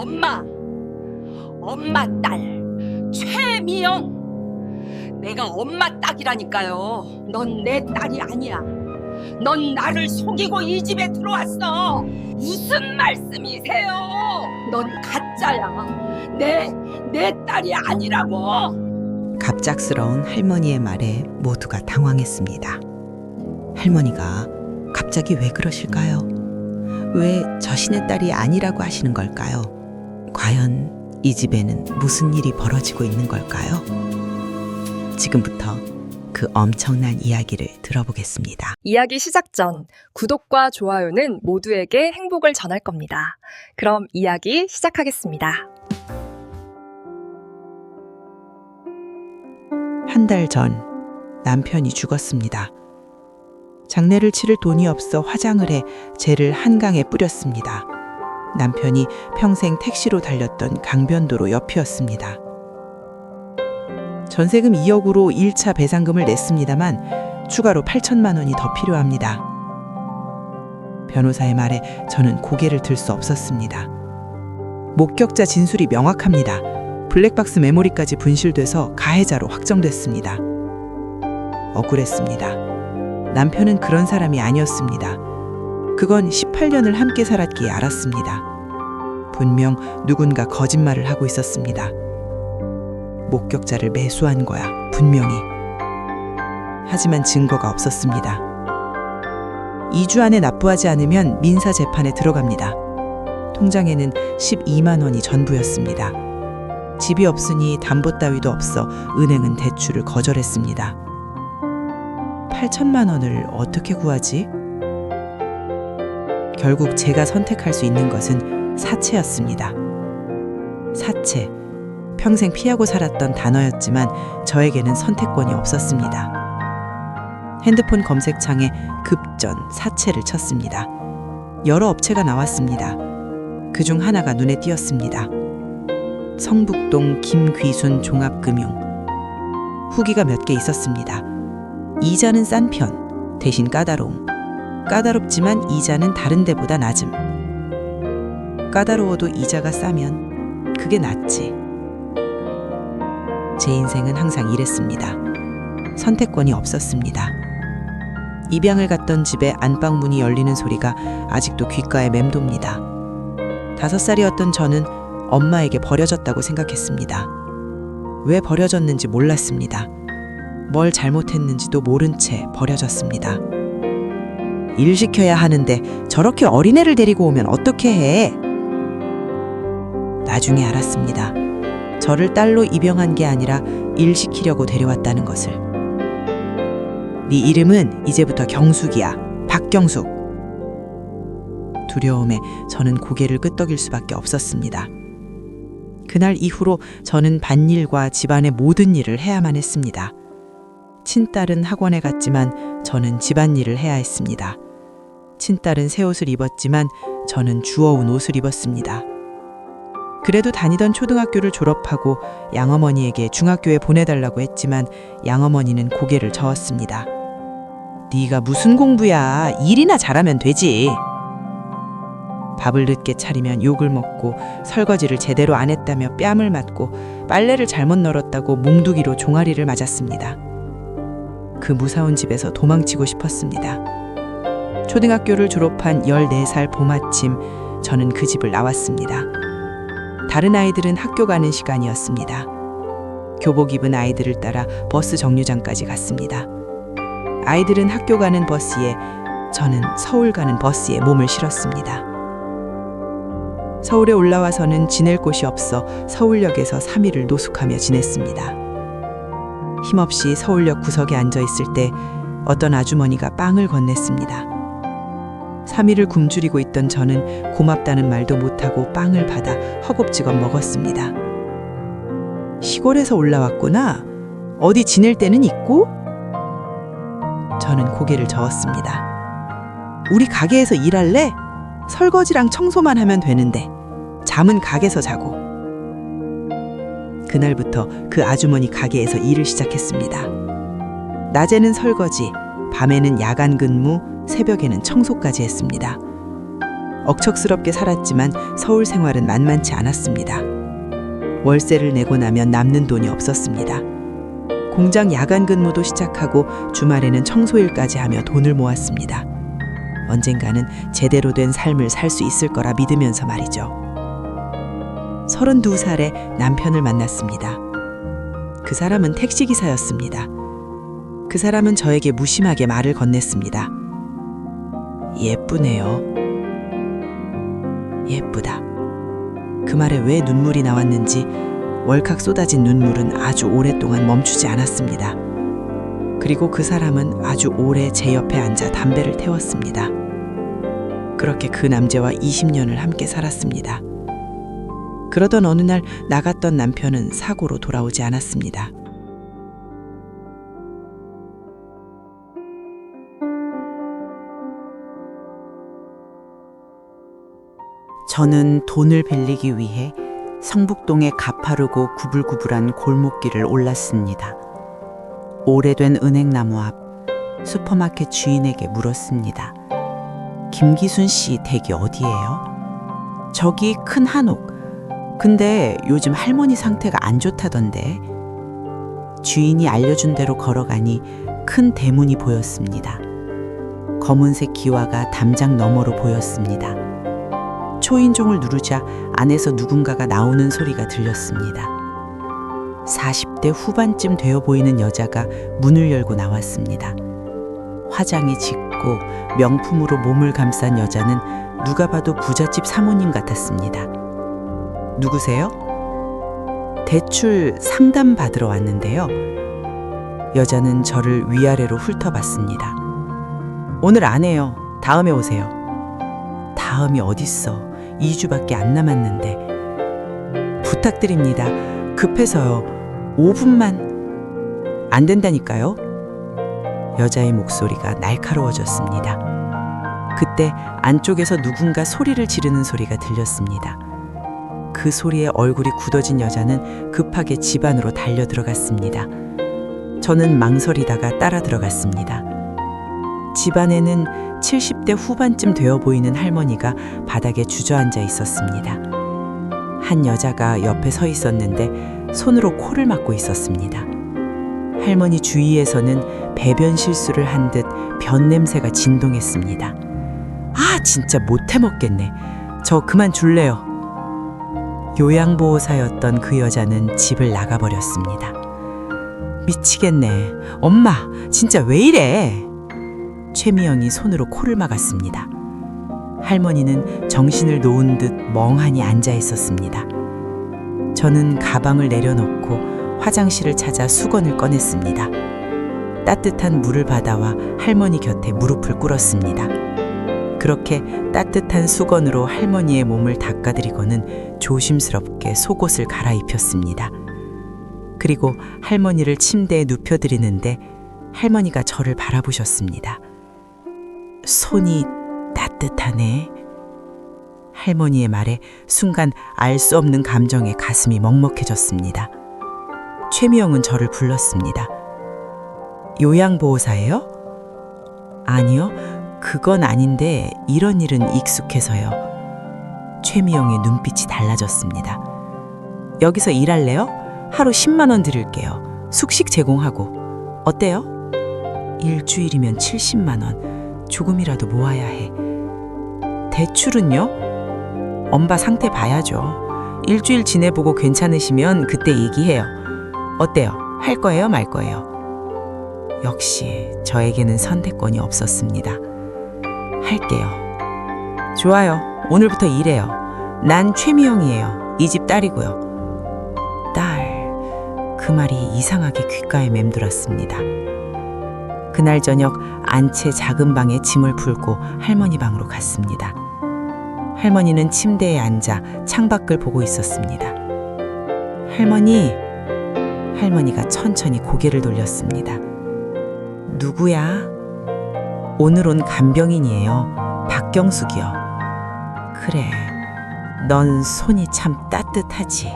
엄마, 엄마 딸 최미영. 내가 엄마 딱이라니까요. 넌 내 딸이 아니야. 넌 나를 속이고 이 집에 들어왔어. 무슨 말씀이세요? 넌 가짜야. 내 딸이 아니라고. 갑작스러운 할머니의 말에 모두가 당황했습니다. 할머니가 갑자기 왜 그러실까요? 왜 자신의 딸이 아니라고 하시는 걸까요? 과연 이 집에는 무슨 일이 벌어지고 있는 걸까요? 지금부터 그 엄청난 이야기를 들어보겠습니다. 이야기 시작 전 구독과 좋아요는 모두에게 행복을 전할 겁니다. 그럼 이야기 시작하겠습니다. 한 달 전 남편이 죽었습니다. 장례를 치를 돈이 없어 화장을 해 재를 한강에 뿌렸습니다. 남편이 평생 택시로 달렸던 강변도로 옆이었습니다. 전세금 2억으로 1차 배상금을 냈습니다만 추가로 8천만 원이 더 필요합니다. 변호사의 말에 저는 고개를 들 수 없었습니다. 목격자 진술이 명확합니다. 블랙박스 메모리까지 분실돼서 가해자로 확정됐습니다. 억울했습니다. 남편은 그런 사람이 아니었습니다. 그건 18년을 함께 살았기에 알았습니다. 분명 누군가 거짓말을 하고 있었습니다. 목격자를 매수한 거야, 분명히. 하지만 증거가 없었습니다. 2주 안에 납부하지 않으면 민사 재판에 들어갑니다. 통장에는 12만 원이 전부였습니다. 집이 없으니 담보 따위도 없어 은행은 대출을 거절했습니다. 8천만 원을 어떻게 구하지? 결국 제가 선택할 수 있는 것은 사채였습니다. 사채. 평생 피하고 살았던 단어였지만 저에게는 선택권이 없었습니다. 핸드폰 검색창에 급전 사채를 쳤습니다. 여러 업체가 나왔습니다. 그중 하나가 눈에 띄었습니다. 성북동 김귀순 종합금융. 후기가 몇 개 있었습니다. 이자는 싼 편, 대신 까다로움. 까다롭지만 이자는 다른 데보다 낮음. 까다로워도 이자가 싸면 그게 낫지. 제 인생은 항상 이랬습니다. 선택권이 없었습니다. 입양을 갔던 집에 안방문이 열리는 소리가 아직도 귓가에 맴돕니다. 5살이었던 저는 엄마에게 버려졌다고 생각했습니다. 왜 버려졌는지 몰랐습니다. 뭘 잘못했는지도 모른 채 버려졌습니다. 일 시켜야 하는데 저렇게 어린애를 데리고 오면 어떻게 해? 나중에 알았습니다. 저를 딸로 입양한 게 아니라 일 시키려고 데려왔다는 것을. 네 이름은 이제부터 경숙이야. 박경숙. 두려움에 저는 고개를 끄덕일 수밖에 없었습니다. 그날 이후로 저는 밭일과 집안의 모든 일을 해야만 했습니다. 친딸은 학원에 갔지만 저는 집안일을 해야 했습니다. 친딸은 새 옷을 입었지만 저는 주워온 옷을 입었습니다. 그래도 다니던 초등학교를 졸업하고 양어머니에게 중학교에 보내달라고 했지만 양어머니는 고개를 저었습니다. 네가 무슨 공부야. 일이나 잘하면 되지. 밥을 늦게 차리면 욕을 먹고 설거지를 제대로 안 했다며 뺨을 맞고 빨래를 잘못 널었다고 뭉두기로 종아리를 맞았습니다. 그 무사온 집에서 도망치고 싶었습니다. 초등학교를 졸업한 14살 봄 아침 저는 그 집을 나왔습니다. 다른 아이들은 학교 가는 시간이었습니다. 교복 입은 아이들을 따라 버스 정류장까지 갔습니다. 아이들은 학교 가는 버스에, 저는 서울 가는 버스에 몸을 실었습니다. 서울에 올라와서는 지낼 곳이 없어 서울역에서 3일을 노숙하며 지냈습니다. 힘없이 서울역 구석에 앉아 있을 때 어떤 아주머니가 빵을 건넸습니다. 3일을 굶주리고 있던 저는 고맙다는 말도 못하고 빵을 받아 허겁지겁 먹었습니다. 시골에서 올라왔구나. 어디 지낼 데는 있고? 저는 고개를 저었습니다. 우리 가게에서 일할래? 설거지랑 청소만 하면 되는데 잠은 가게에서 자고. 그날부터 그 아주머니 가게에서 일을 시작했습니다. 낮에는 설거지, 밤에는 야간 근무, 새벽에는 청소까지 했습니다. 억척스럽게 살았지만 서울 생활은 만만치 않았습니다. 월세를 내고 나면 남는 돈이 없었습니다. 공장 야간 근무도 시작하고 주말에는 청소일까지 하며 돈을 모았습니다. 언젠가는 제대로 된 삶을 살 수 있을 거라 믿으면서 말이죠. 32살에 남편을 만났습니다. 그 사람은 택시기사였습니다. 그 사람은 저에게 무심하게 말을 건넸습니다. 예쁘네요. 예쁘다. 그 말에 왜 눈물이 나왔는지 월칵 쏟아진 눈물은 아주 오랫동안 멈추지 않았습니다. 그리고 그 사람은 아주 오래 제 옆에 앉아 담배를 태웠습니다. 그렇게 그 남자와 20년을 함께 살았습니다. 그러던 어느 날 나갔던 남편은 사고로 돌아오지 않았습니다. 저는 돈을 빌리기 위해 성북동의 가파르고 구불구불한 골목길을 올랐습니다. 오래된 은행나무 앞 슈퍼마켓 주인에게 물었습니다. 김기순 씨 댁이 어디예요? 저기 큰 한옥. 근데 요즘 할머니 상태가 안 좋다던데. 주인이 알려준 대로 걸어가니 큰 대문이 보였습니다. 검은색 기와가 담장 너머로 보였습니다. 초인종을 누르자 안에서 누군가가 나오는 소리가 들렸습니다. 40대 후반쯤 되어 보이는 여자가 문을 열고 나왔습니다. 화장이 짙고 명품으로 몸을 감싼 여자는 누가 봐도 부잣집 사모님 같았습니다. 누구세요? 대출 상담 받으러 왔는데요. 여자는 저를 위아래로 훑어봤습니다. 오늘 안 해요. 다음에 오세요. 다음이 어딨어. 2주밖에 안 남았는데. 부탁드립니다. 급해서요. 5분만. 안 된다니까요. 여자의 목소리가 날카로워졌습니다. 그때 안쪽에서 누군가 소리를 지르는 소리가 들렸습니다. 그 소리에 얼굴이 굳어진 여자는 급하게 집 안으로 달려 들어갔습니다. 저는 망설이다가 따라 들어갔습니다. 집 안에는 70대 후반쯤 되어 보이는 할머니가 바닥에 주저앉아 있었습니다. 한 여자가 옆에 서 있었는데 손으로 코를 막고 있었습니다. 할머니 주위에서는 배변 실수를 한 듯 변 냄새가 진동했습니다. 아, 진짜 못해 먹겠네. 저 그만 줄래요. 요양보호사였던 그 여자는 집을 나가버렸습니다. 미치겠네. 엄마, 진짜 왜 이래? 최미영이 손으로 코를 막았습니다. 할머니는 정신을 놓은 듯 멍하니 앉아 있었습니다. 저는 가방을 내려놓고 화장실을 찾아 수건을 꺼냈습니다. 따뜻한 물을 받아와 할머니 곁에 무릎을 꿇었습니다. 그렇게 따뜻한 수건으로 할머니의 몸을 닦아드리고는 조심스럽게 속옷을 갈아입혔습니다. 그리고 할머니를 침대에 눕혀드리는데 할머니가 저를 바라보셨습니다. 손이 따뜻하네. 할머니의 말에 순간 알 수 없는 감정에 가슴이 먹먹해졌습니다. 최미영은 저를 불렀습니다. 요양보호사예요? 아니요, 그건 아닌데 이런 일은 익숙해서요. 최미영의 눈빛이 달라졌습니다. 여기서 일할래요? 하루 10만 원 드릴게요. 숙식 제공하고. 어때요? 일주일이면 70만 원. 조금이라도 모아야 해. 대출은요? 엄마 상태 봐야죠. 일주일 지내보고 괜찮으시면 그때 얘기해요. 어때요? 할 거예요? 말 거예요? 역시 저에게는 선택권이 없었습니다. 할게요. 좋아요. 오늘부터 일해요. 난 최미영이에요. 이 집 딸이고요. 딸, 그 말이 이상하게 귓가에 맴돌았습니다. 그날 저녁 안채 작은 방에 짐을 풀고 할머니 방으로 갔습니다. 할머니는 침대에 앉아 창밖을 보고 있었습니다. 할머니가 천천히 고개를 돌렸습니다. 누구야? 오늘 온 간병인이에요. 박경숙이요. 그래, 넌 손이 참 따뜻하지.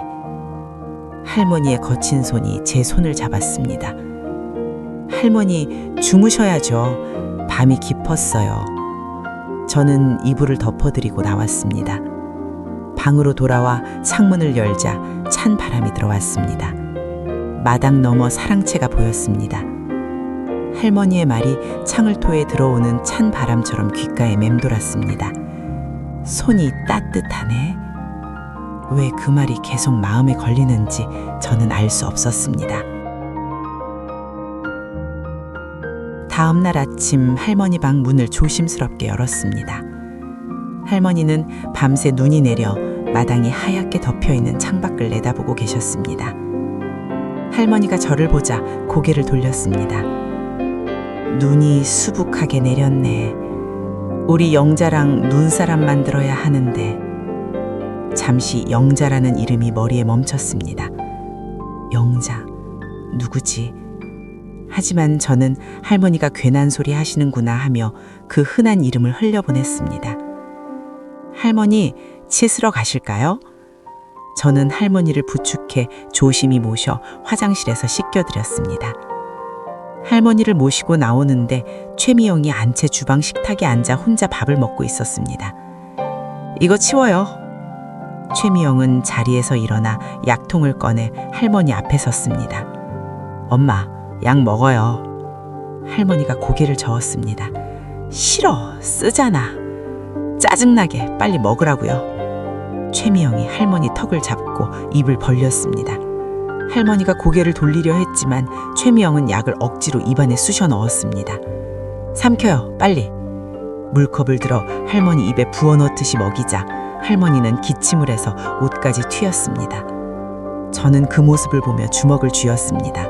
할머니의 거친 손이 제 손을 잡았습니다. 할머니, 주무셔야죠. 밤이 깊었어요. 저는 이불을 덮어드리고 나왔습니다. 방으로 돌아와 창문을 열자 찬 바람이 들어왔습니다. 마당 너머 사랑채가 보였습니다. 할머니의 말이 창을 토해 들어오는 찬 바람처럼 귓가에 맴돌았습니다. 손이 따뜻하네. 왜 그 말이 계속 마음에 걸리는지 저는 알 수 없었습니다. 다음 날 아침 할머니 방 문을 조심스럽게 열었습니다. 할머니는 밤새 눈이 내려 마당이 하얗게 덮여있는 창밖을 내다보고 계셨습니다. 할머니가 저를 보자 고개를 돌렸습니다. 눈이 수북하게 내렸네. 우리 영자랑 눈사람 만들어야 하는데. 잠시 영자라는 이름이 머리에 멈췄습니다. 영자, 누구지? 하지만 저는 할머니가 괜한 소리 하시는구나 하며 그 흔한 이름을 흘려보냈습니다. 할머니, 씻으러 가실까요? 저는 할머니를 부축해 조심히 모셔 화장실에서 씻겨드렸습니다. 할머니를 모시고 나오는데 최미영이 안채 주방 식탁에 앉아 혼자 밥을 먹고 있었습니다. 이거 치워요. 최미영은 자리에서 일어나 약통을 꺼내 할머니 앞에 섰습니다. 엄마, 약 먹어요. 할머니가 고개를 저었습니다. 싫어, 쓰잖아. 짜증나게 빨리 먹으라고요. 최미영이 할머니 턱을 잡고 입을 벌렸습니다. 할머니가 고개를 돌리려 했지만 최미영은 약을 억지로 입안에 쑤셔 넣었습니다. 삼켜요, 빨리. 물컵을 들어 할머니 입에 부어넣듯이 먹이자 할머니는 기침을 해서 옷까지 튀었습니다. 저는 그 모습을 보며 주먹을 쥐었습니다.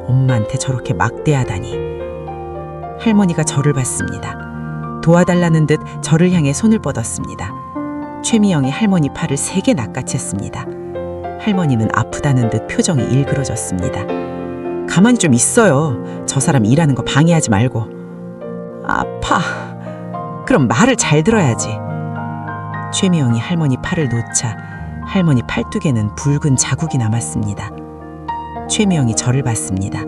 엄마한테 저렇게 막대하다니. 할머니가 저를 봤습니다. 도와달라는 듯 저를 향해 손을 뻗었습니다. 최미영이 할머니 팔을 세게 낚아챘습니다. 할머니는 아프다는 듯 표정이 일그러졌습니다. 가만히 좀 있어요. 저 사람 일하는 거 방해하지 말고. 아파. 그럼 말을 잘 들어야지. 최미영이 할머니 팔을 놓자 할머니 팔뚝에는 붉은 자국이 남았습니다. 최미영이 저를 봤습니다.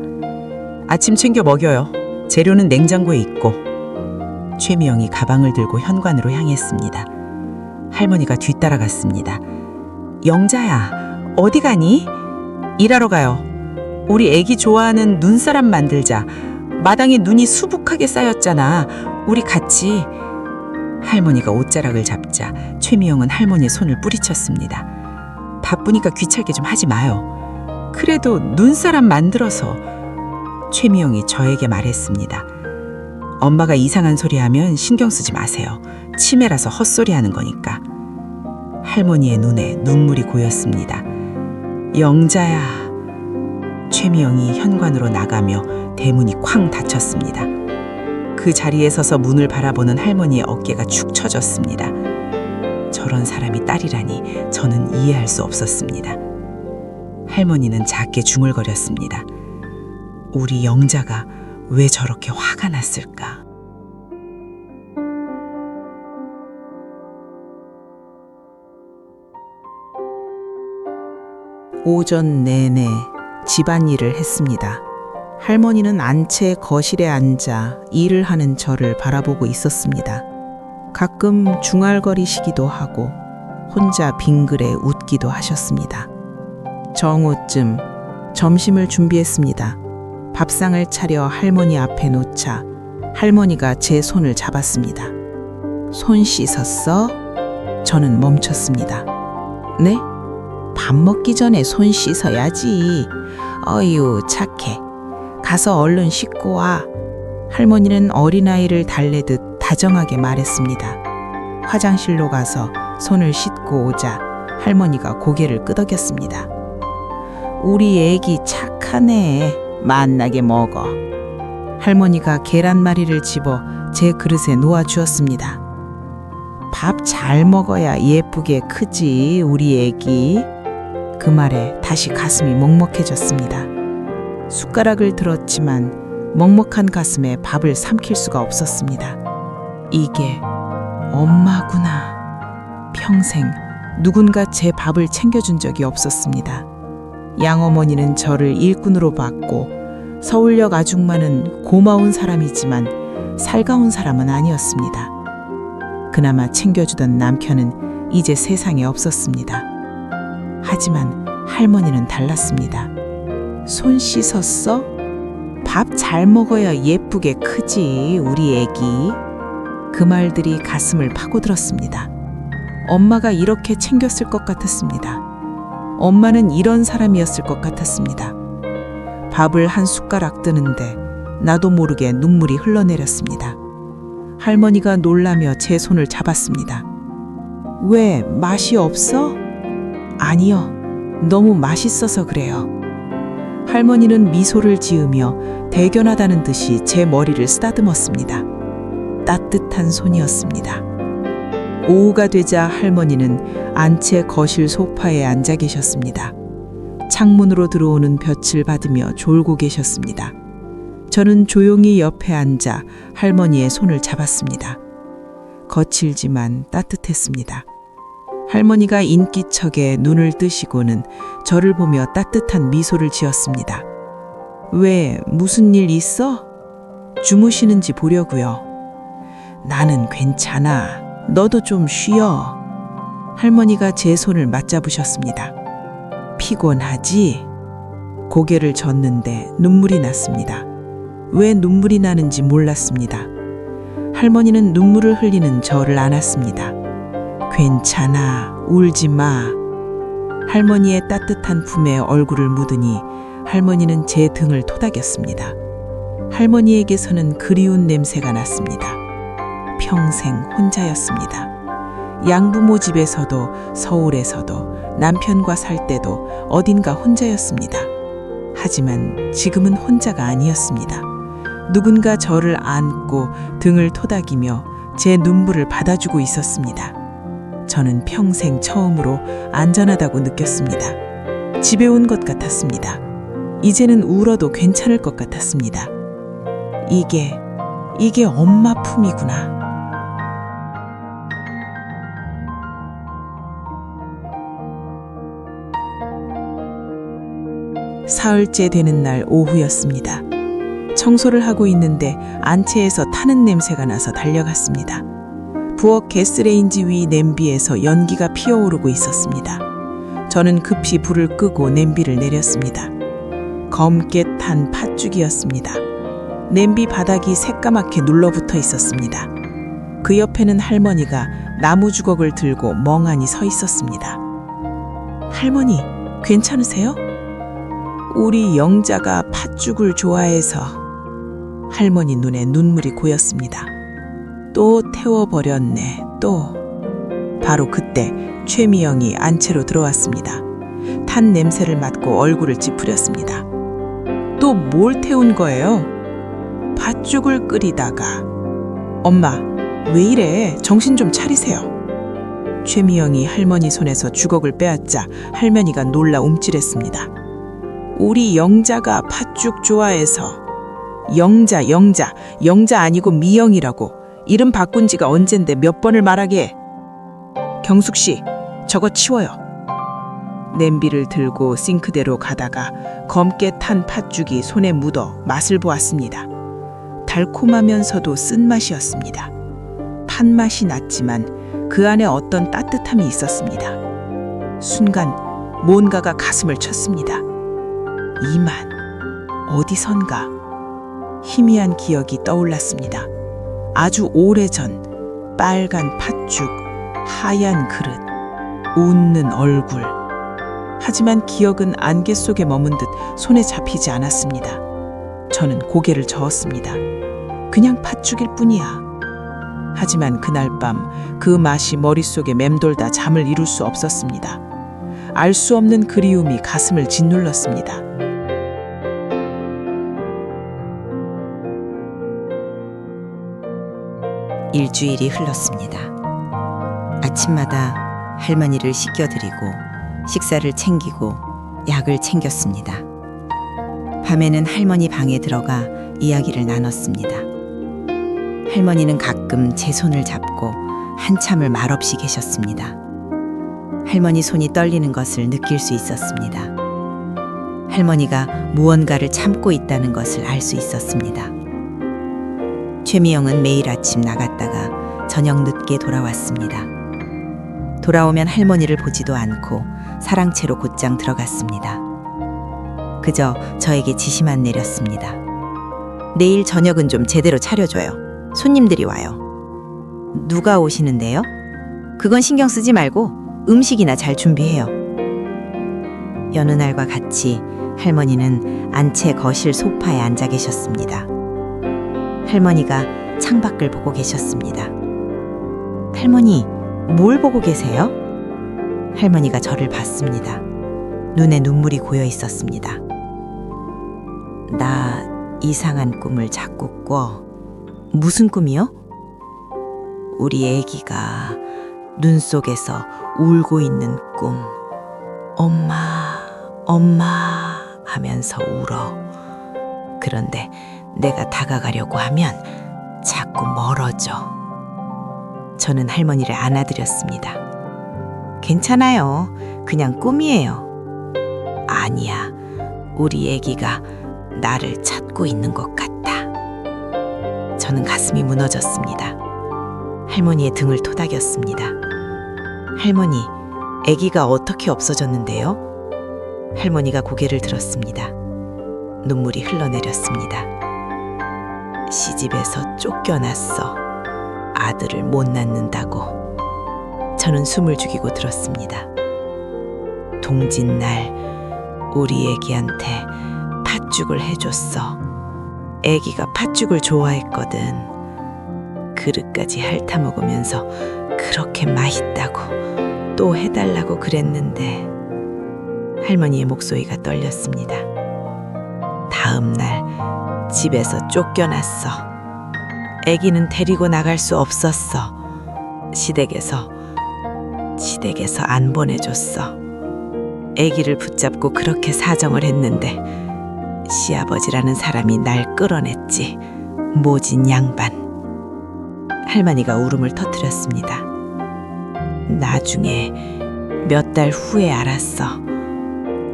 아침 챙겨 먹여요. 재료는 냉장고에 있고. 최미영이 가방을 들고 현관으로 향했습니다. 할머니가 뒤따라갔습니다. 영자야, 어디 가니? 일하러 가요. 우리 애기 좋아하는 눈사람 만들자. 마당에 눈이 수북하게 쌓였잖아. 우리 같이. 할머니가 옷자락을 잡자 최미영은 할머니의 손을 뿌리쳤습니다. 바쁘니까 귀찮게 좀 하지 마요. 그래도 눈사람 만들어서. 최미영이 저에게 말했습니다. 엄마가 이상한 소리 하면 신경 쓰지 마세요. 치매라서 헛소리 하는 거니까. 할머니의 눈에 눈물이 고였습니다. 영자야. 최미영이 현관으로 나가며 대문이 쾅 닫혔습니다. 그 자리에 서서 문을 바라보는 할머니의 어깨가 축 처졌습니다. 저런 사람이 딸이라니 저는 이해할 수 없었습니다. 할머니는 작게 중얼거렸습니다. 우리 영자가 왜 저렇게 화가 났을까? 오전 내내 집안일을 했습니다. 할머니는 안채 거실에 앉아 일을 하는 저를 바라보고 있었습니다. 가끔 중얼거리시기도 하고 혼자 빙그레 웃기도 하셨습니다. 정오쯤 점심을 준비했습니다. 밥상을 차려 할머니 앞에 놓자 할머니가 제 손을 잡았습니다. 손 씻었어? 저는 멈췄습니다. 네? 밥 먹기 전에 손 씻어야지. 어휴, 착해. 가서 얼른 씻고 와. 할머니는 어린아이를 달래듯 다정하게 말했습니다. 화장실로 가서 손을 씻고 오자 할머니가 고개를 끄덕였습니다. 우리 애기 착하네. 맛나게 먹어. 할머니가 계란말이를 집어 제 그릇에 놓아주었습니다. 밥 잘 먹어야 예쁘게 크지, 우리 애기. 그 말에 다시 가슴이 먹먹해졌습니다. 숟가락을 들었지만 먹먹한 가슴에 밥을 삼킬 수가 없었습니다. 이게 엄마구나. 평생 누군가 제 밥을 챙겨준 적이 없었습니다. 양어머니는 저를 일꾼으로 봤고 서울역 아줌마는 고마운 사람이지만 살가운 사람은 아니었습니다. 그나마 챙겨주던 남편은 이제 세상에 없었습니다. 하지만 할머니는 달랐습니다. 손 씻었어? 밥 잘 먹어야 예쁘게 크지, 우리 애기. 그 말들이 가슴을 파고들었습니다. 엄마가 이렇게 챙겼을 것 같았습니다. 엄마는 이런 사람이었을 것 같았습니다. 밥을 한 숟가락 뜨는데 나도 모르게 눈물이 흘러내렸습니다. 할머니가 놀라며 제 손을 잡았습니다. 왜, 맛이 없어? 아니요, 너무 맛있어서 그래요. 할머니는 미소를 지으며 대견하다는 듯이 제 머리를 쓰다듬었습니다. 따뜻한 손이었습니다. 오후가 되자 할머니는 안채 거실 소파에 앉아 계셨습니다. 창문으로 들어오는 볕을 받으며 졸고 계셨습니다. 저는 조용히 옆에 앉아 할머니의 손을 잡았습니다. 거칠지만 따뜻했습니다. 할머니가 인기척에 눈을 뜨시고는 저를 보며 따뜻한 미소를 지었습니다. 왜, 무슨 일 있어? 주무시는지 보려고요. 나는 괜찮아. 너도 좀 쉬어. 할머니가 제 손을 맞잡으셨습니다. 피곤하지? 고개를 젓는데 눈물이 났습니다. 왜 눈물이 나는지 몰랐습니다. 할머니는 눈물을 흘리는 저를 안았습니다. 괜찮아, 울지 마. 할머니의 따뜻한 품에 얼굴을 묻으니 할머니는 제 등을 토닥였습니다. 할머니에게서는 그리운 냄새가 났습니다. 평생 혼자였습니다. 양부모 집에서도 서울에서도 남편과 살 때도 어딘가 혼자였습니다. 하지만 지금은 혼자가 아니었습니다. 누군가 저를 안고 등을 토닥이며 제 눈물을 받아주고 있었습니다. 저는 평생 처음으로 안전하다고 느꼈습니다. 집에 온 것 같았습니다. 이제는 울어도 괜찮을 것 같았습니다. 이게 엄마 품이구나. 사흘째 되는 날 오후였습니다. 청소를 하고 있는데 안채에서 타는 냄새가 나서 달려갔습니다. 부엌 가스레인지 위 냄비에서 연기가 피어오르고 있었습니다. 저는 급히 불을 끄고 냄비를 내렸습니다. 검게 탄 팥죽이었습니다. 냄비 바닥이 새까맣게 눌러붙어 있었습니다. 그 옆에는 할머니가 나무 주걱을 들고 멍하니 서 있었습니다. 할머니, 괜찮으세요? 우리 영자가 팥죽을 좋아해서. 할머니 눈에 눈물이 고였습니다. 또 태워버렸네, 또. 바로 그때 최미영이 안채로 들어왔습니다. 탄 냄새를 맡고 얼굴을 찌푸렸습니다. 또 뭘 태운 거예요? 팥죽을 끓이다가. 엄마, 왜 이래? 정신 좀 차리세요. 최미영이 할머니 손에서 주걱을 빼앗자 할머니가 놀라 움찔했습니다. 우리 영자가 팥죽 좋아해서. 영자 아니고 미영이라고. 이름 바꾼 지가 언젠데 몇 번을 말하게. 경숙 씨, 저거 치워요. 냄비를 들고 싱크대로 가다가 검게 탄 팥죽이 손에 묻어 맛을 보았습니다. 달콤하면서도 쓴맛이었습니다. 팥맛이 났지만 그 안에 어떤 따뜻함이 있었습니다. 순간 뭔가가 가슴을 쳤습니다. 이만, 어디선가 희미한 기억이 떠올랐습니다. 아주 오래전 빨간 팥죽, 하얀 그릇, 웃는 얼굴. 하지만 기억은 안개 속에 머문 듯 손에 잡히지 않았습니다. 저는 고개를 저었습니다. 그냥 팥죽일 뿐이야. 하지만 그날 밤 그 맛이 머릿속에 맴돌다 잠을 이룰 수 없었습니다. 알 수 없는 그리움이 가슴을 짓눌렀습니다. 일주일이 흘렀습니다. 아침마다 할머니를 씻겨드리고 식사를 챙기고 약을 챙겼습니다. 밤에는 할머니 방에 들어가 이야기를 나눴습니다. 할머니는 가끔 제 손을 잡고 한참을 말없이 계셨습니다. 할머니 손이 떨리는 것을 느낄 수 있었습니다. 할머니가 무언가를 참고 있다는 것을 알 수 있었습니다. 최미영은 매일 아침 나갔다가 저녁 늦게 돌아왔습니다. 돌아오면 할머니를 보지도 않고 사랑채로 곧장 들어갔습니다. 그저 저에게 지시만 내렸습니다. 내일 저녁은 좀 제대로 차려줘요. 손님들이 와요. 누가 오시는데요? 그건 신경 쓰지 말고 음식이나 잘 준비해요. 여느 날과 같이 할머니는 안채 거실 소파에 앉아 계셨습니다. 할머니가 창밖을 보고 계셨습니다. 할머니, 뭘 보고 계세요? 할머니가 저를 봤습니다. 눈에 눈물이 고여 있었습니다. 나 이상한 꿈을 자꾸 꿔. 무슨 꿈이요? 우리 애기가 눈 속에서 울고 있는 꿈. 엄마, 엄마 하면서 울어. 그런데 내가 다가가려고 하면 자꾸 멀어져. 저는 할머니를 안아드렸습니다. 괜찮아요. 그냥 꿈이에요. 아니야. 우리 애기가 나를 찾고 있는 것 같아. 저는 가슴이 무너졌습니다. 할머니의 등을 토닥였습니다. 할머니, 애기가 어떻게 없어졌는데요? 할머니가 고개를 들었습니다. 눈물이 흘러내렸습니다. 시집에서 쫓겨났어. 아들을 못 낳는다고. 저는 숨을 죽이고 들었습니다. 동짓날 우리 애기한테 팥죽을 해줬어. 애기가 팥죽을 좋아했거든. 그릇까지 핥아먹으면서 그렇게 맛있다고 또 해달라고 그랬는데. 할머니의 목소리가 떨렸습니다. 다음 날 집에서 쫓겨났어. 애기는 데리고 나갈 수 없었어. 시댁에서 안 보내줬어. 애기를 붙잡고 그렇게 사정을 했는데 시아버지라는 사람이 날 끌어냈지. 모진 양반. 할머니가 울음을 터뜨렸습니다. 나중에 몇 달 후에 알았어.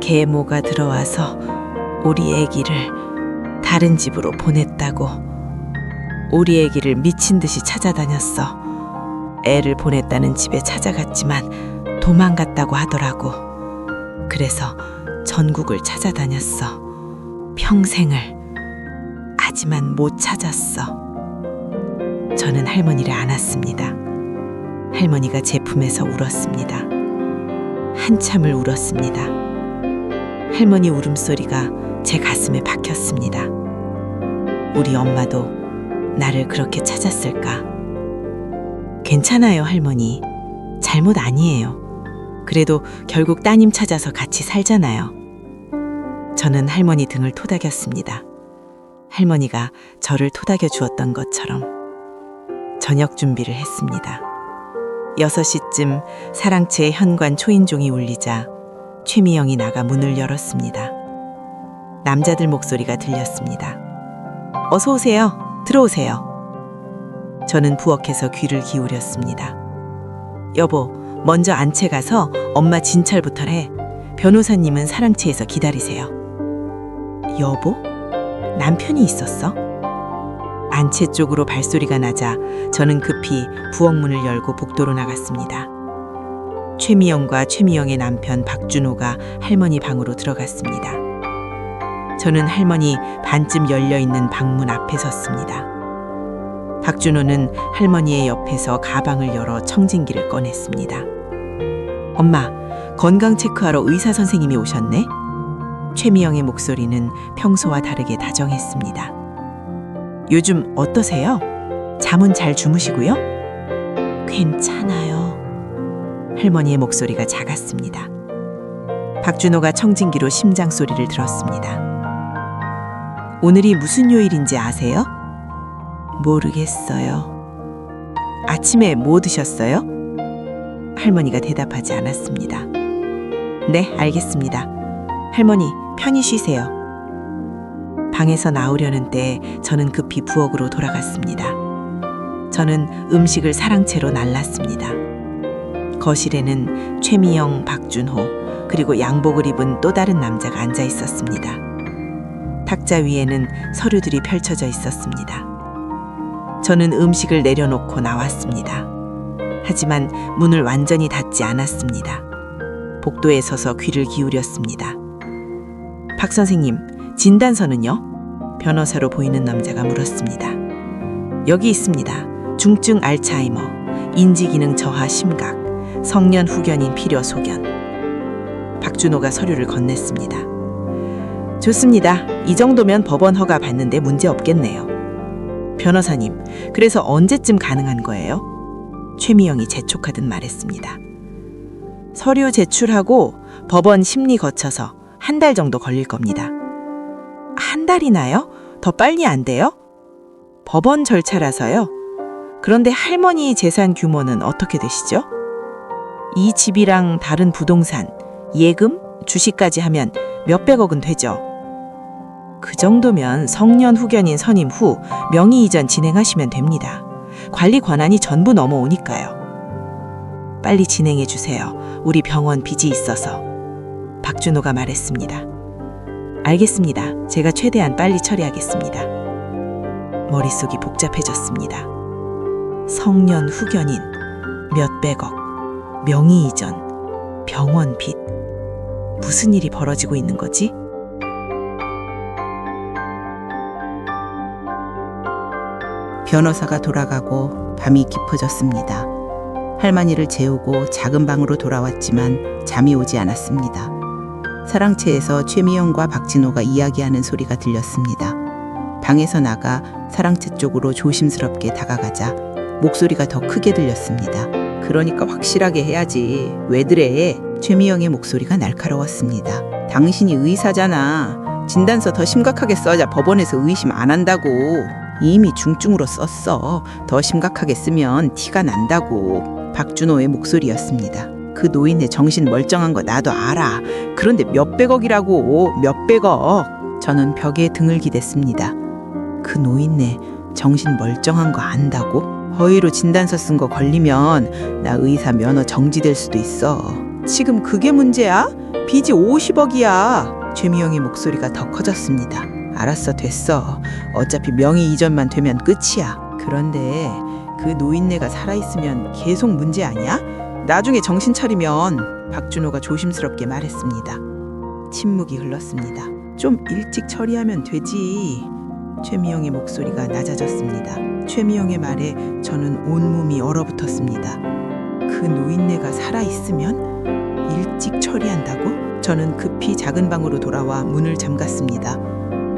계모가 들어와서 우리 애기를 다른 집으로 보냈다고. 우리 애기를 미친 듯이 찾아다녔어. 애를 보냈다는 집에 찾아갔지만 도망갔다고 하더라고. 그래서 전국을 찾아다녔어. 평생을. 하지만 못 찾았어. 저는 할머니를 안았습니다. 할머니가 제 품에서 울었습니다. 한참을 울었습니다. 할머니 울음소리가 제 가슴에 박혔습니다. 우리 엄마도 나를 그렇게 찾았을까? 괜찮아요, 할머니. 잘못 아니에요. 그래도 결국 따님 찾아서 같이 살잖아요. 저는 할머니 등을 토닥였습니다. 할머니가 저를 토닥여 주었던 것처럼. 저녁 준비를 했습니다. 6시쯤 사랑채의 현관 초인종이 울리자 최미영이 나가 문을 열었습니다. 남자들 목소리가 들렸습니다. 어서 오세요. 들어오세요. 저는 부엌에서 귀를 기울였습니다. 여보, 먼저 안채 가서 엄마 진찰부터 해. 변호사님은 사랑채에서 기다리세요. 여보? 남편이 있었어? 안채 쪽으로 발소리가 나자 저는 급히 부엌문을 열고 복도로 나갔습니다. 최미영과 최미영의 남편 박준호가 할머니 방으로 들어갔습니다. 저는 할머니 반쯤 열려있는 방문 앞에 섰습니다. 박준호는 할머니의 옆에서 가방을 열어 청진기를 꺼냈습니다. 엄마, 건강 체크하러 의사 선생님이 오셨네? 최미영의 목소리는 평소와 다르게 다정했습니다. 요즘 어떠세요? 잠은 잘 주무시고요? 괜찮아요. 할머니의 목소리가 작았습니다. 박준호가 청진기로 심장 소리를 들었습니다. 오늘이 무슨 요일인지 아세요? 모르겠어요. 아침에 뭐 드셨어요? 할머니가 대답하지 않았습니다. 네, 알겠습니다. 할머니, 편히 쉬세요. 방에서 나오려는 때 저는 급히 부엌으로 돌아갔습니다. 저는 음식을 사랑채로 날랐습니다. 거실에는 최미영, 박준호, 그리고 양복을 입은 또 다른 남자가 앉아 있었습니다. 탁자 위에는 서류들이 펼쳐져 있었습니다. 저는 음식을 내려놓고 나왔습니다. 하지만 문을 완전히 닫지 않았습니다. 복도에 서서 귀를 기울였습니다. 박 선생님, 진단서는요? 변호사로 보이는 남자가 물었습니다. 여기 있습니다. 중증 알츠하이머, 인지기능 저하 심각, 성년 후견인 필요 소견. 박준호가 서류를 건넸습니다. 좋습니다. 이 정도면 법원 허가 받는데 문제 없겠네요. 변호사님, 그래서 언제쯤 가능한 거예요? 최미영이 재촉하듯 말했습니다. 서류 제출하고 법원 심리 거쳐서 한 달 정도 걸릴 겁니다. 한 달이나요? 더 빨리 안 돼요? 법원 절차라서요. 그런데 할머니 재산 규모는 어떻게 되시죠? 이 집이랑 다른 부동산, 예금, 주식까지 하면 몇백억은 되죠. 그 정도면 성년 후견인 선임 후 명의 이전 진행하시면 됩니다. 관리 권한이 전부 넘어오니까요. 빨리 진행해 주세요. 우리 병원 빚이 있어서. 박준호가 말했습니다. 알겠습니다. 제가 최대한 빨리 처리하겠습니다. 머릿속이 복잡해졌습니다. 성년 후견인, 몇백억, 명의 이전, 병원 빚. 무슨 일이 벌어지고 있는 거지? 변호사가 돌아가고 밤이 깊어졌습니다. 할머니를 재우고 작은 방으로 돌아왔지만 잠이 오지 않았습니다. 사랑채에서 최미영과 박진호가 이야기하는 소리가 들렸습니다. 방에서 나가 사랑채 쪽으로 조심스럽게 다가가자 목소리가 더 크게 들렸습니다. 그러니까 확실하게 해야지. 왜들래? 최미영의 목소리가 날카로웠습니다. 당신이 의사잖아. 진단서 더 심각하게 써자 법원에서 의심 안 한다고. 이미 중증으로 썼어. 더 심각하게 쓰면 티가 난다고. 박준호의 목소리였습니다. 그 노인네 정신 멀쩡한 거 나도 알아. 그런데 몇백억이라고. 몇백억. 저는 벽에 등을 기댔습니다. 그 노인네 정신 멀쩡한 거 안다고? 허위로 진단서 쓴 거 걸리면 나 의사 면허 정지될 수도 있어. 지금 그게 문제야? 빚이 50억이야. 최미영의 목소리가 더 커졌습니다. 알았어, 됐어. 어차피 명의 이전만 되면 끝이야. 그런데 그 노인네가 살아있으면 계속 문제 아니야? 나중에 정신 차리면. 박준호가 조심스럽게 말했습니다. 침묵이 흘렀습니다. 좀 일찍 처리하면 되지. 최미영의 목소리가 낮아졌습니다. 최미영의 말에 저는 온몸이 얼어붙었습니다. 그 노인네가 살아있으면 일찍 처리한다고? 저는 급히 작은 방으로 돌아와 문을 잠갔습니다.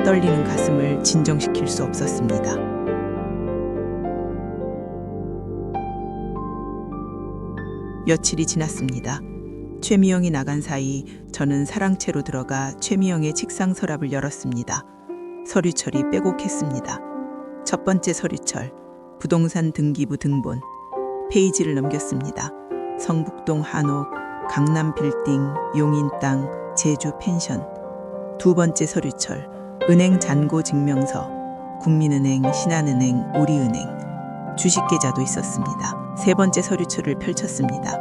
떨리는 가슴을 진정시킬 수 없었습니다. 며칠이 지났습니다. 최미영이 나간 사이 저는 사랑채로 들어가 최미영의 책상 서랍을 열었습니다. 서류철이 빼곡했습니다. 첫 번째 서류철, 부동산 등기부 등본. 페이지를 넘겼습니다. 성북동 한옥, 강남 빌딩, 용인 땅, 제주 펜션. 두 번째 서류철, 은행 잔고 증명서, 국민은행, 신한은행, 우리은행. 주식계좌도 있었습니다. 세 번째 서류철을 펼쳤습니다.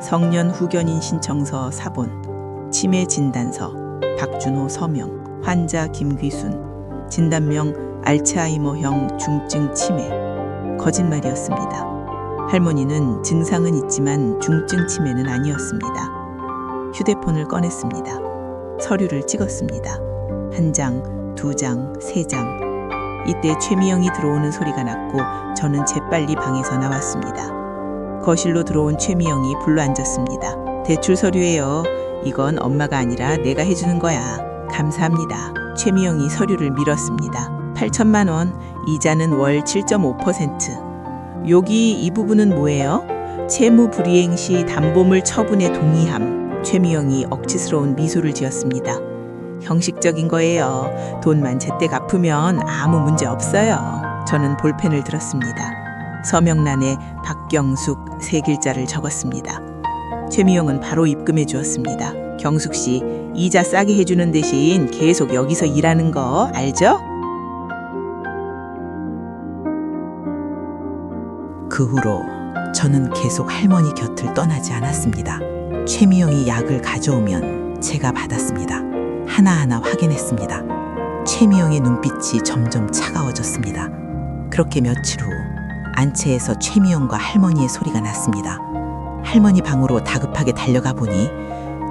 성년 후견인 신청서 사본, 치매 진단서, 박준호 서명, 환자 김귀순, 진단명 알츠하이머형 중증 치매. 거짓말이었습니다. 할머니는 증상은 있지만 중증 치매는 아니었습니다. 휴대폰을 꺼냈습니다. 서류를 찍었습니다. 한 장, 두 장, 세 장. 이때 최미영이 들어오는 소리가 났고 저는 재빨리 방에서 나왔습니다. 거실로 들어온 최미영이 불러앉았습니다. 대출 서류예요. 이건 엄마가 아니라 내가 해주는 거야. 감사합니다. 최미영이 서류를 밀었습니다. 8천만 원, 이자는 월 7.5%. 여기 이 부분은 뭐예요? 채무 불이행 시 담보물 처분에 동의함. 최미영이 억지스러운 미소를 지었습니다. 형식적인 거예요. 돈만 제때 갚으면 아무 문제 없어요. 저는 볼펜을 들었습니다. 서명란에 박경숙 세 글자를 적었습니다. 최미영은 바로 입금해 주었습니다. 경숙 씨, 이자 싸게 해주는 대신 계속 여기서 일하는 거 알죠? 그 후로 저는 계속 할머니 곁을 떠나지 않았습니다. 최미영이 약을 가져오면 제가 받았습니다. 하나하나 확인했습니다. 최미영의 눈빛이 점점 차가워졌습니다. 그렇게 며칠 후 안채에서 최미영과 할머니의 소리가 났습니다. 할머니 방으로 다급하게 달려가 보니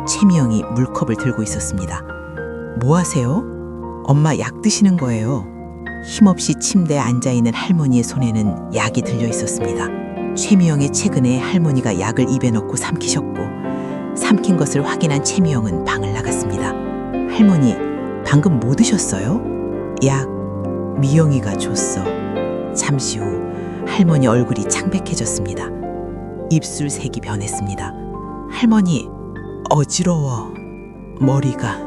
최미영이 물컵을 들고 있었습니다. 뭐 하세요? 엄마 약 드시는 거예요. 힘없이 침대에 앉아있는 할머니의 손에는 약이 들려 있었습니다. 최미영의 최근에 할머니가 약을 입에 넣고 삼키셨고 삼킨 것을 확인한 최미영은 방을 나갔습니다. 할머니, 방금 뭐 드셨어요? 약, 미영이가 줬어. 잠시 후 할머니 얼굴이 창백해졌습니다. 입술색이 변했습니다. 할머니, 어지러워. 머리가,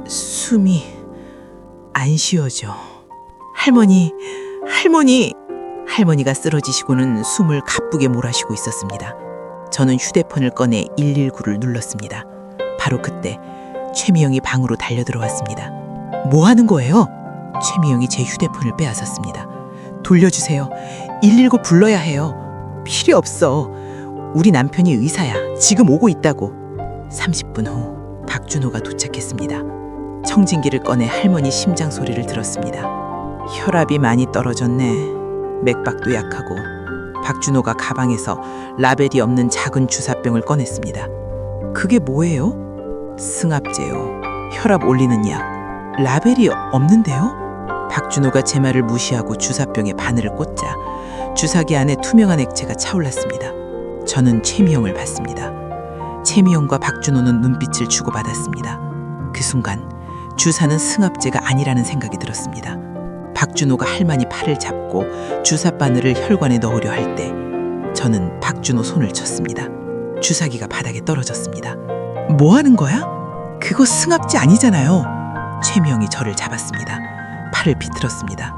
숨이 안 쉬어져. 할머니, 할머니가 쓰러지시고는 숨을 가쁘게 몰아쉬고 있었습니다. 저는 휴대폰을 꺼내 119를 눌렀습니다. 바로 그때 최미영이 방으로 달려들어왔습니다. 뭐 하는 거예요? 최미영이 제 휴대폰을 빼앗았습니다. 돌려주세요. 119 불러야 해요. 필요 없어. 우리 남편이 의사야. 지금 오고 있다고. 30분 후 박준호가 도착했습니다. 청진기를 꺼내 할머니 심장 소리를 들었습니다. 혈압이 많이 떨어졌네. 맥박도 약하고. 박준호가 가방에서 라벨이 없는 작은 주사병을 꺼냈습니다. 그게 뭐예요? 승합제요. 혈압 올리는 약. 라벨이 없는데요? 박준호가 제 말을 무시하고 주사병에 바늘을 꽂자 주사기 안에 투명한 액체가 차올랐습니다. 저는 최미영을 봤습니다. 최미영과 박준호는 눈빛을 주고받았습니다. 그 순간 주사는 승합제가 아니라는 생각이 들었습니다. 박준호가 할머니 팔을 잡고 주사 바늘을 혈관에 넣으려 할 때 저는 박준호 손을 쳤습니다. 주사기가 바닥에 떨어졌습니다. 뭐 하는 거야? 그거 승합제 아니잖아요. 최미영이 저를 잡았습니다. 팔을 비틀었습니다.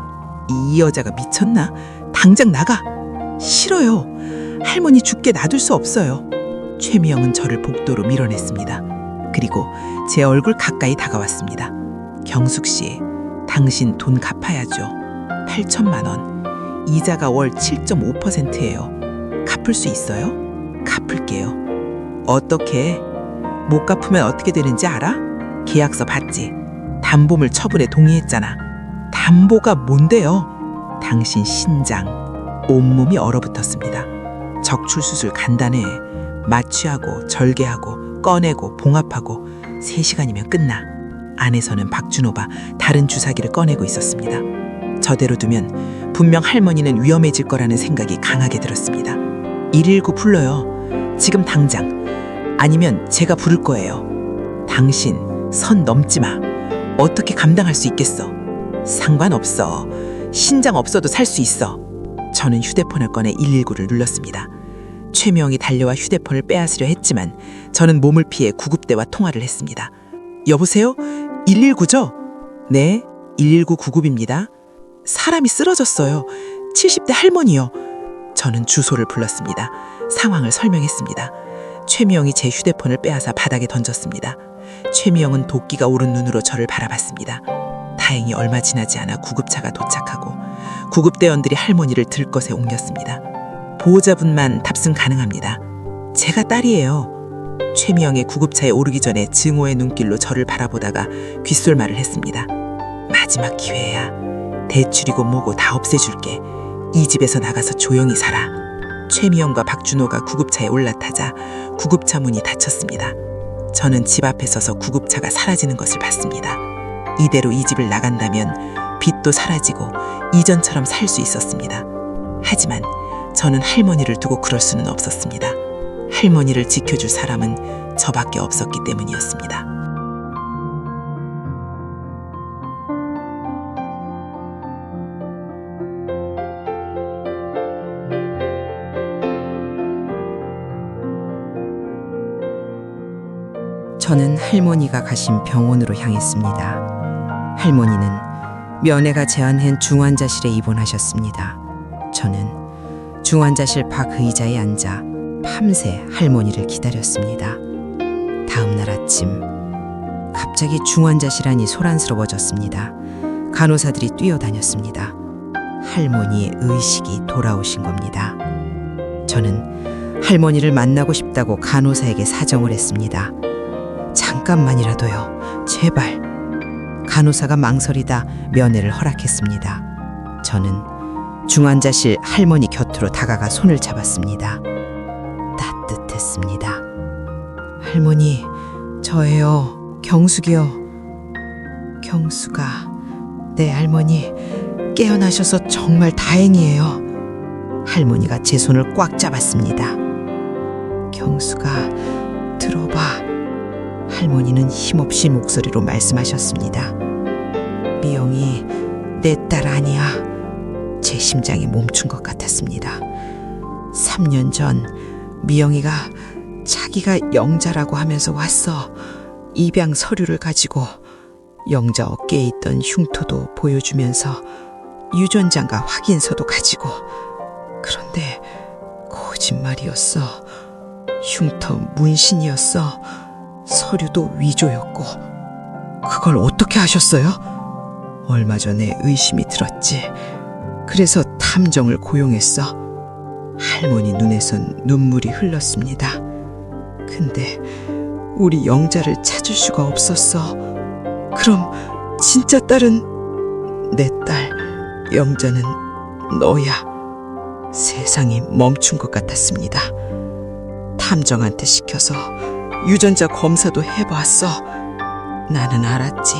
이 여자가 미쳤나? 당장 나가! 싫어요. 할머니 죽게 놔둘 수 없어요. 최미영은 저를 복도로 밀어냈습니다. 그리고 제 얼굴 가까이 다가왔습니다. 경숙 씨, 당신 돈 갚아야죠. 8천만 원. 이자가 월 7.5%예요. 갚을 수 있어요? 갚을게요. 어떻게? 못 갚으면 어떻게 되는지 알아? 계약서 봤지? 담보물 처분에 동의했잖아. 담보가 뭔데요? 당신 신장, 온몸이 얼어붙었습니다. 적출수술 간단해. 마취하고 절개하고 꺼내고 봉합하고 3시간이면 끝나. 안에서는 박준호가 다른 주사기를 꺼내고 있었습니다. 저대로 두면 분명 할머니는 위험해질 거라는 생각이 강하게 들었습니다. 119 불러요. 지금 당장. 아니면 제가 부를 거예요. 당신 선 넘지 마. 어떻게 감당할 수 있겠어? 상관없어. 신장 없어도 살 수 있어. 저는 휴대폰을 꺼내 119를 눌렀습니다. 최명이 달려와 휴대폰을 빼앗으려 했지만 저는 몸을 피해 구급대와 통화를 했습니다. 여보세요? 119죠? 네, 119 구급입니다. 사람이 쓰러졌어요. 70대 할머니요. 저는 주소를 불렀습니다. 상황을 설명했습니다. 최미영이 제 휴대폰을 빼앗아 바닥에 던졌습니다. 최미영은 도끼가 오른 눈으로 저를 바라봤습니다. 다행히 얼마 지나지 않아 구급차가 도착하고 구급대원들이 할머니를 들것에 옮겼습니다. 보호자분만 탑승 가능합니다. 제가 딸이에요. 최미영의 구급차에 오르기 전에 증오의 눈길로 저를 바라보다가 귓솔말을 했습니다. 마지막 기회야. 대출이고 뭐고 다 없애줄게. 이 집에서 나가서 조용히 살아. 최미영과 박준호가 구급차에 올라타자 구급차 문이 닫혔습니다. 저는 집 앞에 서서 구급차가 사라지는 것을 봤습니다. 이대로 이 집을 나간다면 빚도 사라지고 이전처럼 살 수 있었습니다. 하지만 저는 할머니를 두고 그럴 수는 없었습니다. 할머니를 지켜줄 사람은 저밖에 없었기 때문이었습니다. 저는 할머니가 가신 병원으로 향했습니다. 할머니는 면회가 제한한 중환자실에 입원하셨습니다. 저는 중환자실 밖 의자에 앉아 밤새 할머니를 기다렸습니다. 다음 날 아침 갑자기 중환자실 안이 소란스러워졌습니다. 간호사들이 뛰어다녔습니다. 할머니의 의식이 돌아오신 겁니다. 저는 할머니를 만나고 싶다고 간호사에게 사정을 했습니다. 잠깐만이라도요. 제발. 간호사가 망설이다 면회를 허락했습니다. 저는 중환자실 할머니 곁으로 다가가 손을 잡았습니다. 따뜻했습니다. 할머니, 저예요. 경숙이요. 경숙아, 네 할머니, 깨어나셔서 정말 다행이에요. 할머니가 제 손을 꽉 잡았습니다. 경숙아, 들어봐. 할머니는 힘없이 목소리로 말씀하셨습니다. 미영이 내 딸 아니야. 제 심장이 멈춘 것 같았습니다. 3년 전 미영이가 자기가 영자라고 하면서 왔어. 입양 서류를 가지고 영자 어깨에 있던 흉터도 보여주면서 유전자가 확인서도 가지고. 그런데 거짓말이었어. 흉터 문신이었어. 서류도 위조였고. 그걸 어떻게 하셨어요? 얼마 전에 의심이 들었지. 그래서 탐정을 고용했어. 할머니 눈에선 눈물이 흘렀습니다. 근데 우리 영자를 찾을 수가 없었어. 그럼 진짜 딸은 내 딸 영자는 너야. 세상이 멈춘 것 같았습니다. 탐정한테 시켜서 유전자 검사도 해봤어. 나는 알았지.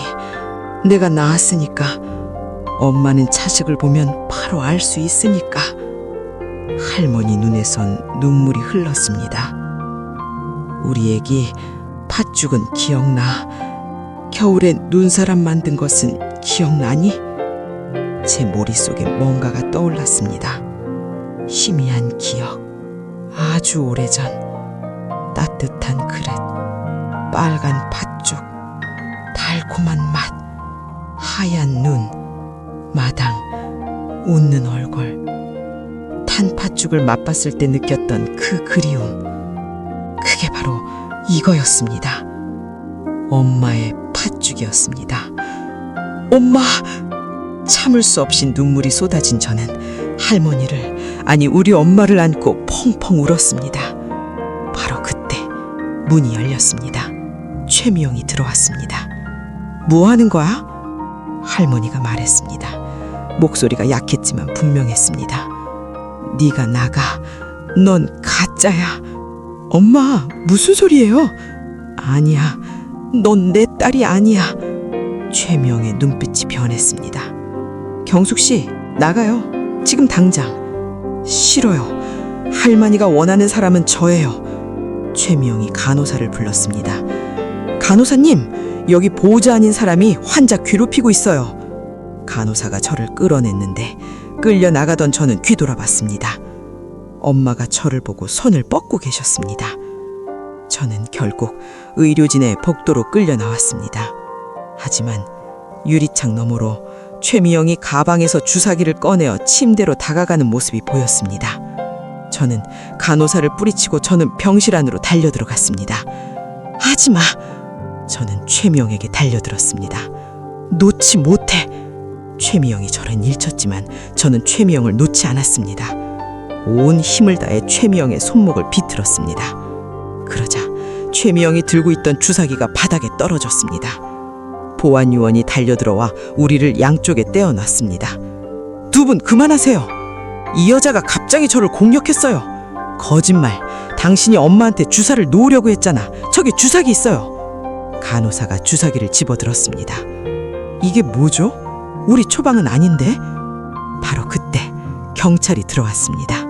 내가 낳았으니까. 엄마는 자식을 보면 바로 알 수 있으니까. 할머니 눈에선 눈물이 흘렀습니다. 우리 애기 팥죽은 기억나. 겨울에 눈사람 만든 것은 기억나니? 제 머릿속에 뭔가가 떠올랐습니다. 희미한 기억. 아주 오래전. 따뜻한 그릇, 빨간 팥죽, 달콤한 맛, 하얀 눈, 마당, 웃는 얼굴. 탄 팥죽을 맛봤을 때 느꼈던 그 그리움. 그게 바로 이거였습니다. 엄마의 팥죽이었습니다. 엄마! 참을 수 없이 눈물이 쏟아진 저는 할머니를, 아니 우리 엄마를 안고 펑펑 울었습니다. 바로 그때 문이 열렸습니다. 최미영이 들어왔습니다. 뭐 하는 거야? 할머니가 말했습니다. 목소리가 약했지만 분명했습니다. 네가 나가. 넌 가짜야. 엄마, 무슨 소리예요? 아니야. 넌 내 딸이 아니야. 최미영의 눈빛이 변했습니다. 경숙 씨, 나가요. 지금 당장. 싫어요. 할머니가 원하는 사람은 저예요. 최미영이 간호사를 불렀습니다. 간호사님, 여기 보호자 아닌 사람이 환자 괴롭히고 있어요. 간호사가 저를 끌어냈는데 끌려 나가던 저는 뒤돌아봤습니다. 엄마가 저를 보고 손을 뻗고 계셨습니다. 저는 결국 의료진의 복도로 끌려 나왔습니다. 하지만 유리창 너머로 최미영이 가방에서 주사기를 꺼내어 침대로 다가가는 모습이 보였습니다. 저는 간호사를 뿌리치고 저는 병실 안으로 달려들어갔습니다. 하지마! 저는 최미영에게 달려들었습니다. 놓지 못해! 최미영이 저를 일쳤지만 저는 최미영을 놓지 않았습니다. 온 힘을 다해 최미영의 손목을 비틀었습니다. 그러자 최미영이 들고 있던 주사기가 바닥에 떨어졌습니다. 보안요원이 달려들어와 우리를 양쪽에 떼어놨습니다. 두 분 그만하세요. 이 여자가 갑자기 저를 공격했어요. 거짓말. 당신이 엄마한테 주사를 놓으려고 했잖아. 저기 주사기 있어요. 간호사가 주사기를 집어들었습니다. 이게 뭐죠? 우리 처방은 아닌데? 바로 그때 경찰이 들어왔습니다.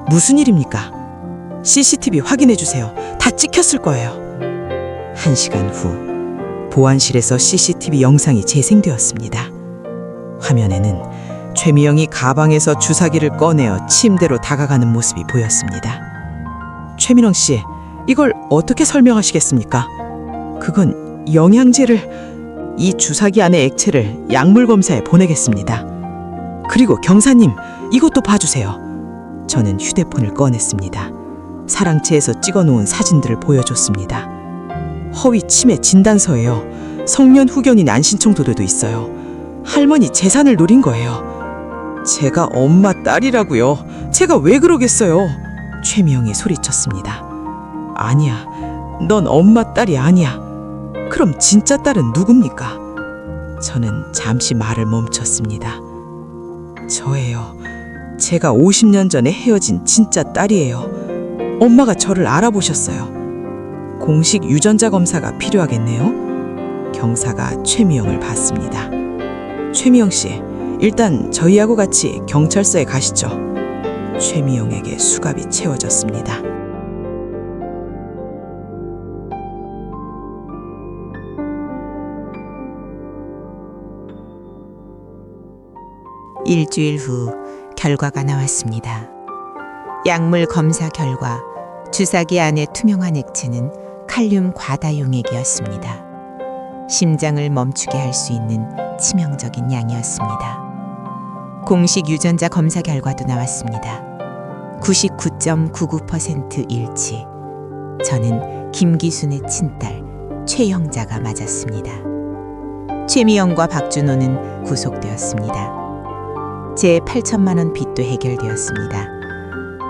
무슨 일입니까? CCTV 확인해 주세요. 다 찍혔을 거예요. 1시간 후 보안실에서 CCTV 영상이 재생되었습니다. 화면에는 최미영이 가방에서 주사기를 꺼내어 침대로 다가가는 모습이 보였습니다. 최민영 씨, 이걸 어떻게 설명하시겠습니까? 그건 영양제를, 이 주사기 안의 액체를 약물 검사에 보내겠습니다. 그리고 경사님, 이것도 봐주세요. 저는 휴대폰을 꺼냈습니다. 사랑채에서 찍어놓은 사진들을 보여줬습니다. 허위 치매 진단서예요. 성년 후견인 안신청도도 있어요. 할머니 재산을 노린 거예요. 제가 엄마 딸이라고요. 제가 왜 그러겠어요? 최미영이 소리쳤습니다. 아니야, 넌 엄마 딸이 아니야. 그럼 진짜 딸은 누굽니까? 저는 잠시 말을 멈췄습니다. 저예요. 제가 50년 전에 헤어진 진짜 딸이에요. 엄마가 저를 알아보셨어요. 공식 유전자 검사가 필요하겠네요. 경사가 최미영을 봤습니다. 최미영 씨, 일단 저희하고 같이 경찰서에 가시죠. 최미영에게 수갑이 채워졌습니다. 일주일 후 결과가 나왔습니다. 약물 검사 결과 주사기 안의 투명한 액체는 칼륨 과다용액이었습니다. 심장을 멈추게 할 수 있는 치명적인 양이었습니다. 공식 유전자 검사 결과도 나왔습니다. 99.99% 일치. 저는 김기순의 친딸 최영자가 맞았습니다. 최미영과 박준호는 구속되었습니다. 제 8천만 원 빚도 해결되었습니다.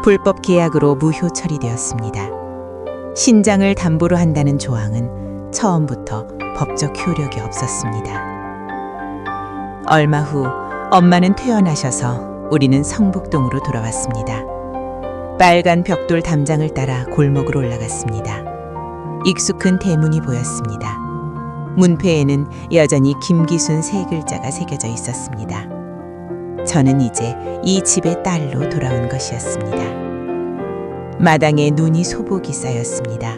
불법 계약으로 무효 처리되었습니다. 신장을 담보로 한다는 조항은 처음부터 법적 효력이 없었습니다. 얼마 후 엄마는 퇴원하셔서 우리는 성북동으로 돌아왔습니다. 빨간 벽돌 담장을 따라 골목으로 올라갔습니다. 익숙한 대문이 보였습니다. 문패에는 여전히 김기순 세 글자가 새겨져 있었습니다. 저는 이제 이 집의 딸로 돌아온 것이었습니다. 마당에 눈이 소복이 쌓였습니다.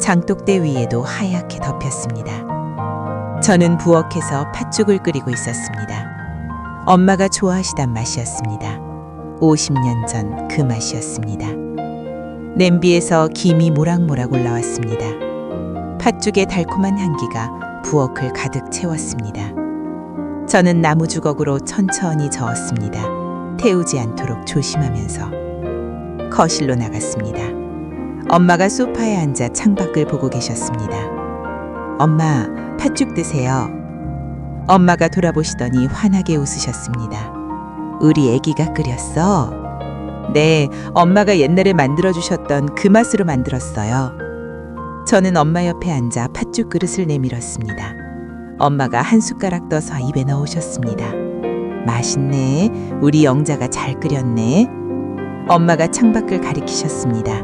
장독대 위에도 하얗게 덮였습니다. 저는 부엌에서 팥죽을 끓이고 있었습니다. 엄마가 좋아하시던 맛이었습니다. 50년 전 그 맛이었습니다. 냄비에서 김이 모락모락 올라왔습니다. 팥죽의 달콤한 향기가 부엌을 가득 채웠습니다. 저는 나무 주걱으로 천천히 저었습니다. 태우지 않도록 조심하면서 거실로 나갔습니다. 엄마가 소파에 앉아 창밖을 보고 계셨습니다. 엄마, 팥죽 드세요. 엄마가 돌아보시더니 환하게 웃으셨습니다. 우리 애기가 끓였어? 네, 엄마가 옛날에 만들어주셨던 그 맛으로 만들었어요. 저는 엄마 옆에 앉아 팥죽 그릇을 내밀었습니다. 엄마가 한 숟가락 떠서 입에 넣으셨습니다. 맛있네. 우리 영자가 잘 끓였네. 엄마가 창밖을 가리키셨습니다.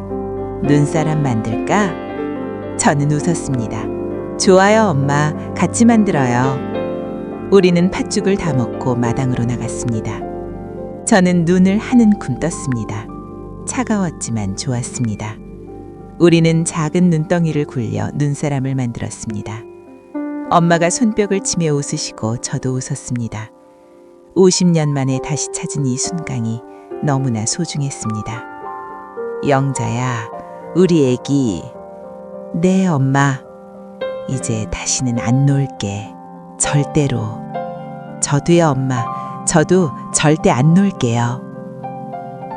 눈사람 만들까? 저는 웃었습니다. 좋아요, 엄마. 같이 만들어요. 우리는 팥죽을 다 먹고 마당으로 나갔습니다. 저는 눈을 한은큼 떴습니다. 차가웠지만 좋았습니다. 우리는 작은 눈덩이를 굴려 눈사람을 만들었습니다. 엄마가 손뼉을 치며 웃으시고 저도 웃었습니다. 50년 만에 다시 찾은 이 순간이 너무나 소중했습니다. 영자야, 우리 애기. 네, 엄마. 이제 다시는 안 놀게. 절대로. 저도요, 엄마. 저도 절대 안 놀게요.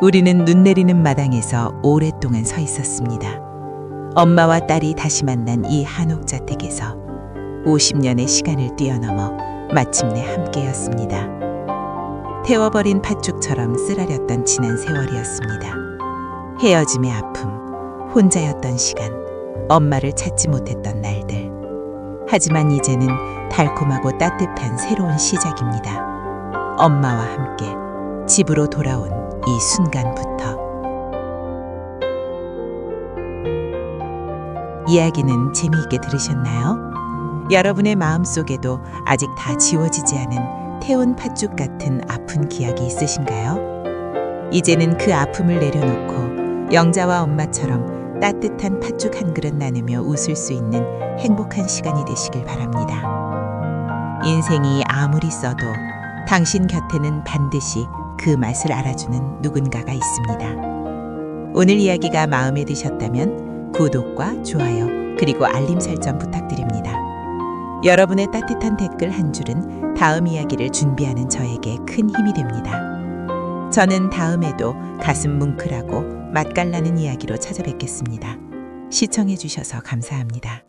우리는 눈 내리는 마당에서 오랫동안 서 있었습니다. 엄마와 딸이 다시 만난 이 한옥자택에서 50년의 시간을 뛰어넘어 마침내 함께였습니다. 태워버린 팥죽처럼 쓰라렸던 지난 세월이었습니다. 헤어짐의 아픔, 혼자였던 시간, 엄마를 찾지 못했던 날들. 하지만 이제는 달콤하고 따뜻한 새로운 시작입니다. 엄마와 함께 집으로 돌아온 이 순간부터. 이야기는 재미있게 들으셨나요? 여러분의 마음속에도 아직 다 지워지지 않은 태운 팥죽 같은 아픈 기억이 있으신가요? 이제는 그 아픔을 내려놓고 영자와 엄마처럼 따뜻한 팥죽 한 그릇 나누며 웃을 수 있는 행복한 시간이 되시길 바랍니다. 인생이 아무리 써도 당신 곁에는 반드시 그 맛을 알아주는 누군가가 있습니다. 오늘 이야기가 마음에 드셨다면 구독과 좋아요 그리고 알림 설정 부탁드립니다. 여러분의 따뜻한 댓글 한 줄은 다음 이야기를 준비하는 저에게 큰 힘이 됩니다. 저는 다음에도 가슴 뭉클하고 맛깔나는 이야기로 찾아뵙겠습니다. 시청해 주셔서 감사합니다.